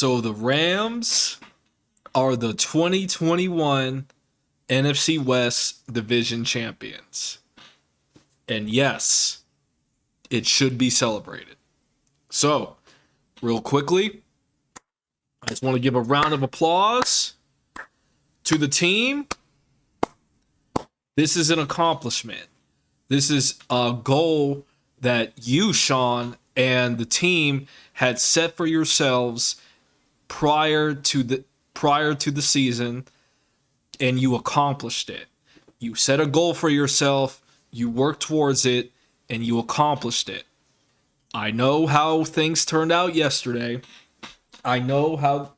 So the Rams are the 2021 NFC West Division Champions. And yes, it should be celebrated. So, real quickly, I just want to give a round of applause to the team. This is an accomplishment. This is a goal that you, Sean, and the team had set for yourselves prior to the season, and you accomplished it. You set a goal for yourself, you worked towards it, and you accomplished it. I know how things turned out yesterday. I know how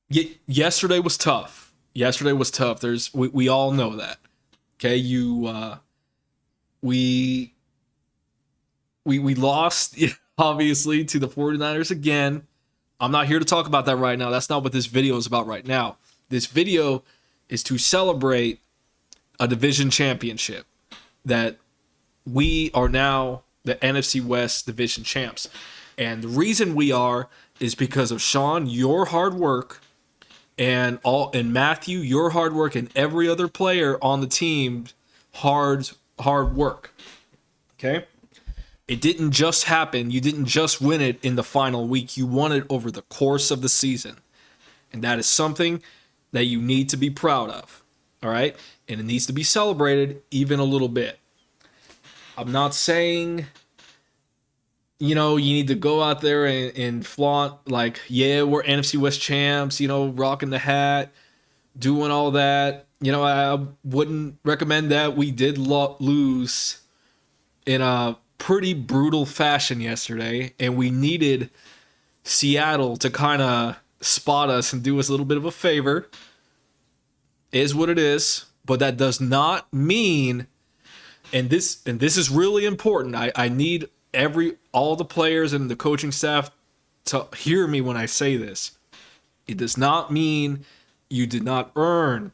yesterday was tough. Yesterday was tough. We all know that. Okay, we lost obviously to the 49ers again. I'm not here to talk about that right now. That's not what this video is about right now. This video is to celebrate a division championship, that we are now the NFC West Division champs. And the reason we are is because of Sean, your hard work, and Matthew, your hard work, and every other player on the team hard work. Okay? It didn't just happen. You didn't just win it in the final week. You won it over the course of the season. And that is something that you need to be proud of. All right? And it needs to be celebrated even a little bit. I'm not saying, you need to go out there and flaunt like, yeah, we're NFC West champs, rocking the hat, doing all that. I wouldn't recommend that. We did lose in a pretty brutal fashion yesterday, and we needed Seattle to kind of spot us and do us a little bit of a favor. Is what it is, but that does not mean, and this is really important. I need all the players and the coaching staff to hear me when I say this. It does not mean you did not earn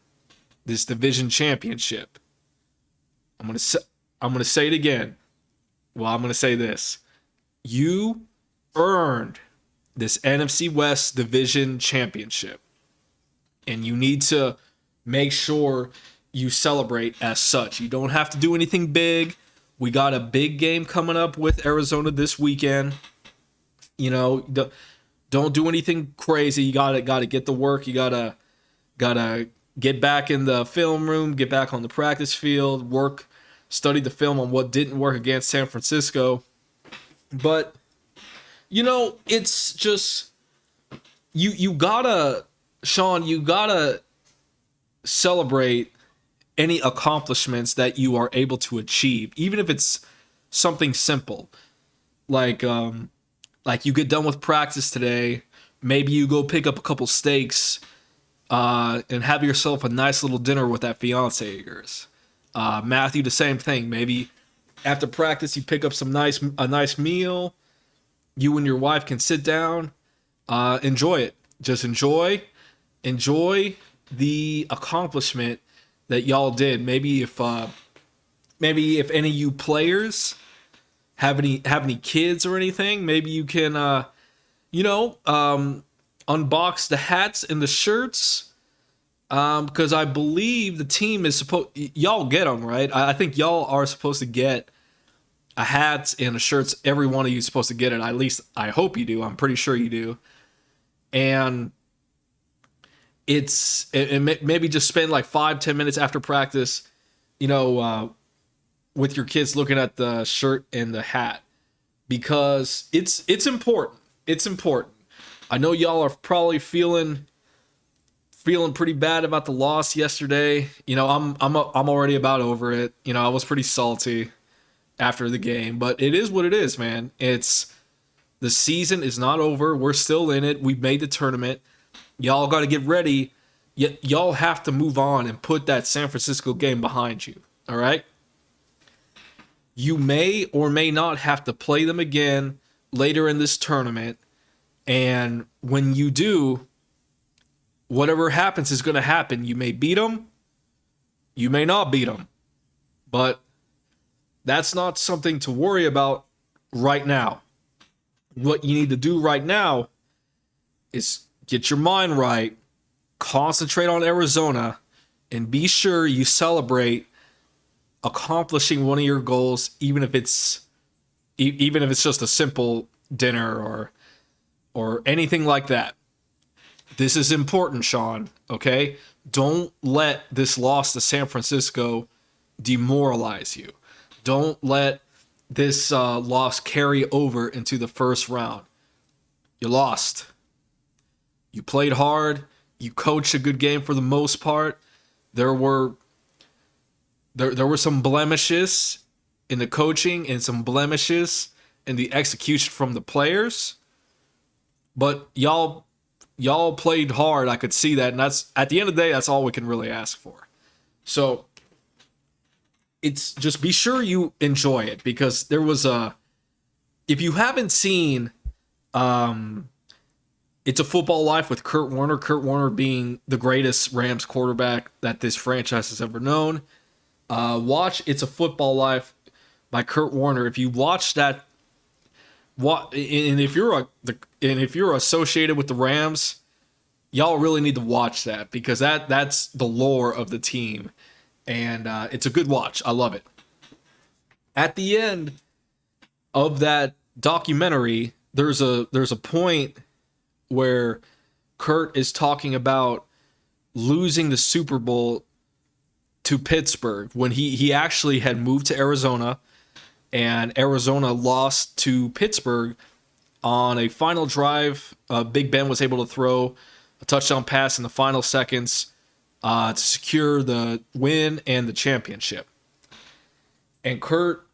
this division championship. I'm gonna say it again. Well, I'm gonna say this: you earned this NFC West Division Championship, and you need to make sure you celebrate as such. You don't have to do anything big. We got a big game coming up with Arizona this weekend. Don't do anything crazy. You gotta get the work. You gotta get back in the film room, get back on the practice field, study the film on what didn't work against San Francisco. But it's just you gotta, Sean, you gotta celebrate any accomplishments that you are able to achieve, even if it's something simple. Like you get done with practice today, maybe you go pick up a couple steaks and have yourself a nice little dinner with that fiance of yours. Matthew, the same thing. Maybe after practice you pick up a nice meal. You and your wife can sit down, enjoy it. Just enjoy the accomplishment that y'all did. Maybe if any of you players have any kids or anything, maybe you can unbox the hats and the shirts, because I believe the team is y'all get them, right? I think y'all are supposed to get a hat and a shirts. Every one of you is supposed to get it. At least I hope you do. I'm pretty sure you do. And maybe just spend like 5-10 minutes after practice, with your kids looking at the shirt and the hat, because it's important. It's important. I know y'all are probably feeling pretty bad about the loss yesterday. I'm already about over it. I was pretty salty after the game, but it is what it is, man. The season is not over. We're still in it. We've made the tournament. Y'all got to get ready. Y'all have to move on and put that San Francisco game behind you. All right? You may or may not have to play them again later in this tournament. And when you do, whatever happens is going to happen. You may beat them. You may not beat them. But that's not something to worry about right now. What you need to do right now is get your mind right, concentrate on Arizona, and be sure you celebrate accomplishing one of your goals, even if it's just a simple dinner or anything like that. This is important, Sean, okay? Don't let this loss to San Francisco demoralize you. Don't let this loss carry over into the first round. You lost. You played hard. You coached a good game for the most part. There were some blemishes in the coaching and some blemishes in the execution from the players. But y'all played hard. I could see that, and that's at the end of the day, that's all we can really ask for. So it's just be sure you enjoy it, because there was if you haven't seen It's a Football Life with Kurt Warner being the greatest Rams quarterback that this franchise has ever known. Watch It's a Football Life by Kurt Warner. If you watch that, and if you're associated with the Rams, y'all really need to watch that, because that's the lore of the team, and it's a good watch. I love it. At the end of that documentary, there's a point where Kurt is talking about losing the Super Bowl to Pittsburgh when he actually had moved to Arizona, and Arizona lost to Pittsburgh on a final drive. Big Ben was able to throw a touchdown pass in the final seconds to secure the win and the championship. And Kurt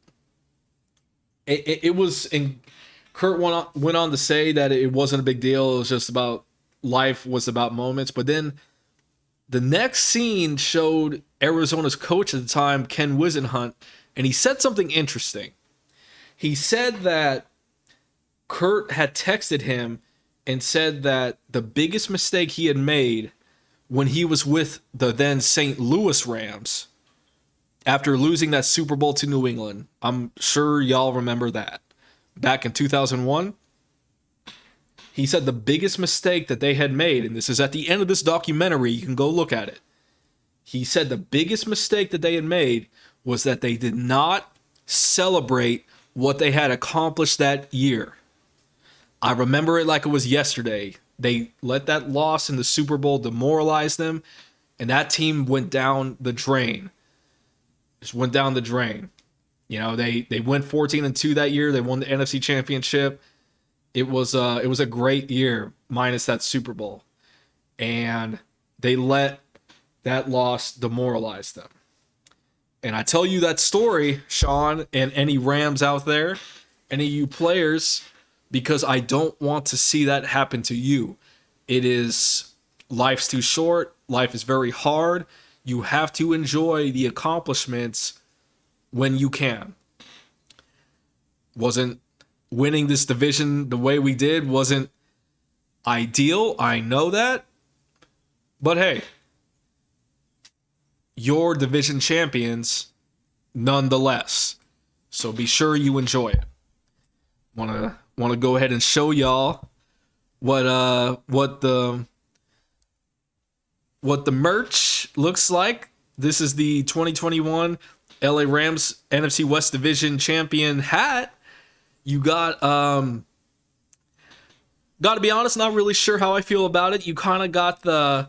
went on to say that it wasn't a big deal. It was just about life, was about moments. But then the next scene showed Arizona's coach at the time, Ken Wisenhunt, and he said something interesting. He said that Kurt had texted him and said that the biggest mistake he had made when he was with the then St. Louis Rams after losing that Super Bowl to New England. I'm sure y'all remember that. Back in 2001, he said the biggest mistake that they had made, and this is at the end of this documentary, you can go look at it. He said the biggest mistake that they had made was that they did not celebrate what they had accomplished that year. I remember it like it was yesterday. They let that loss in the Super Bowl demoralize them, and that team went down the drain. Just went down the drain. You know, they went 14-2 that year. They won the NFC Championship. It was a great year, minus that Super Bowl. And they let that loss demoralize them. And I tell you that story, Sean, and any Rams out there, any of you players, because I don't want to see that happen to you. Life's too short. Life is very hard. You have to enjoy the accomplishments when you can. Wasn't winning this division the way we did wasn't ideal. I know that. But hey, you're division champions nonetheless. So be sure you enjoy it. Want to go ahead and show y'all what the merch looks like. This is the 2021 LA Rams NFC West Division Champion hat. You got to be honest, not really sure how I feel about it. You kind of got the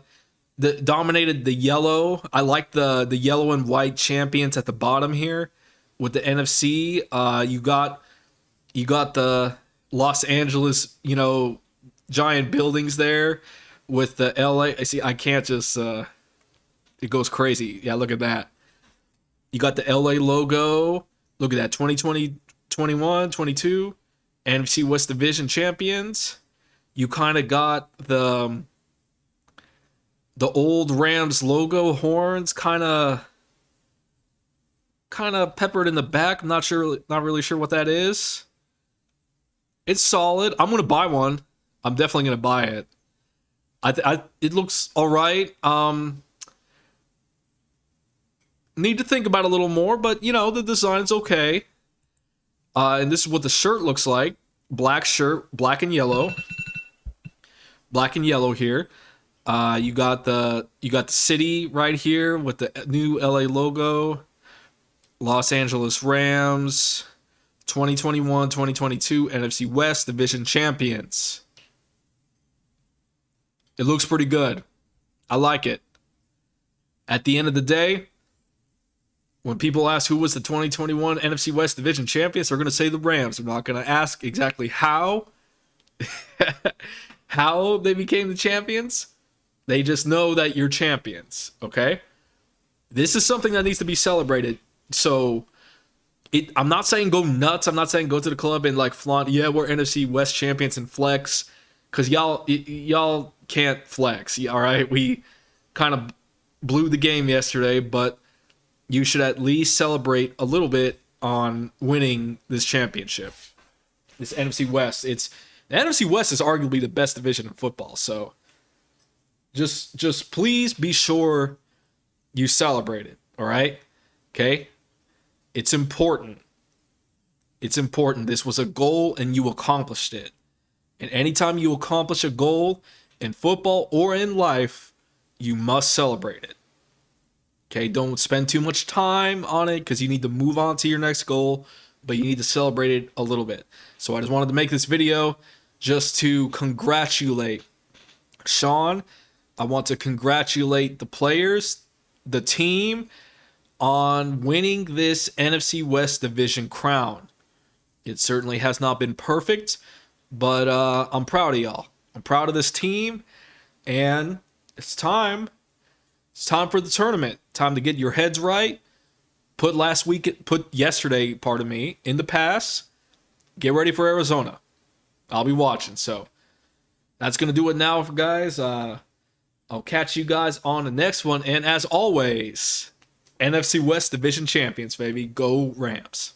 dominated the yellow. I like the yellow and white champions at the bottom here with the NFC. You got the Los Angeles, giant buildings there with the LA. I see. I can't just. It goes crazy. Yeah, look at that. You got the LA logo. Look at that. 2020, 21, 22. NFC West Division Champions. You kind of got the old Rams logo horns kind of peppered in the back. I'm not really sure what that is. It's solid. I'm going to buy one. I'm definitely going to buy it. It looks all right. Need to think about it a little more, but the design's okay. And this is what the shirt looks like. Black shirt, black and yellow, black and yellow here. You got the city right here with the new LA logo. Los Angeles Rams, 2021-2022 NFC West Division Champions. It looks pretty good. I like it. At the end of the day, when people ask who was the 2021 NFC West Division Champions, they're going to say the Rams. They're not going to ask exactly how they became the champions. They just know that you're champions, okay? This is something that needs to be celebrated. So I'm not saying go nuts. I'm not saying go to the club and like flaunt, yeah, we're NFC West champions and flex, because y'all can't flex, all right? We kind of blew the game yesterday, but you should at least celebrate a little bit on winning this championship. This NFC West. The NFC West is arguably the best division in football, so just please be sure you celebrate it, all right? Okay? It's important. It's important. This was a goal and you accomplished it. And anytime you accomplish a goal in football or in life, you must celebrate it. Okay? Don't spend too much time on it because you need to move on to your next goal, but you need to celebrate it a little bit. So I just wanted to make this video just to congratulate Sean. I want to congratulate the players, the team, on winning this NFC West Division crown. It certainly has not been perfect, but I'm proud of y'all. I'm proud of this team, and it's time. It's time for the tournament. Time to get your heads right. Put yesterday, in the past. Get ready for Arizona. I'll be watching. So that's going to do it now, guys. I'll catch you guys on the next one. And as always, NFC West Division Champions, baby. Go Rams.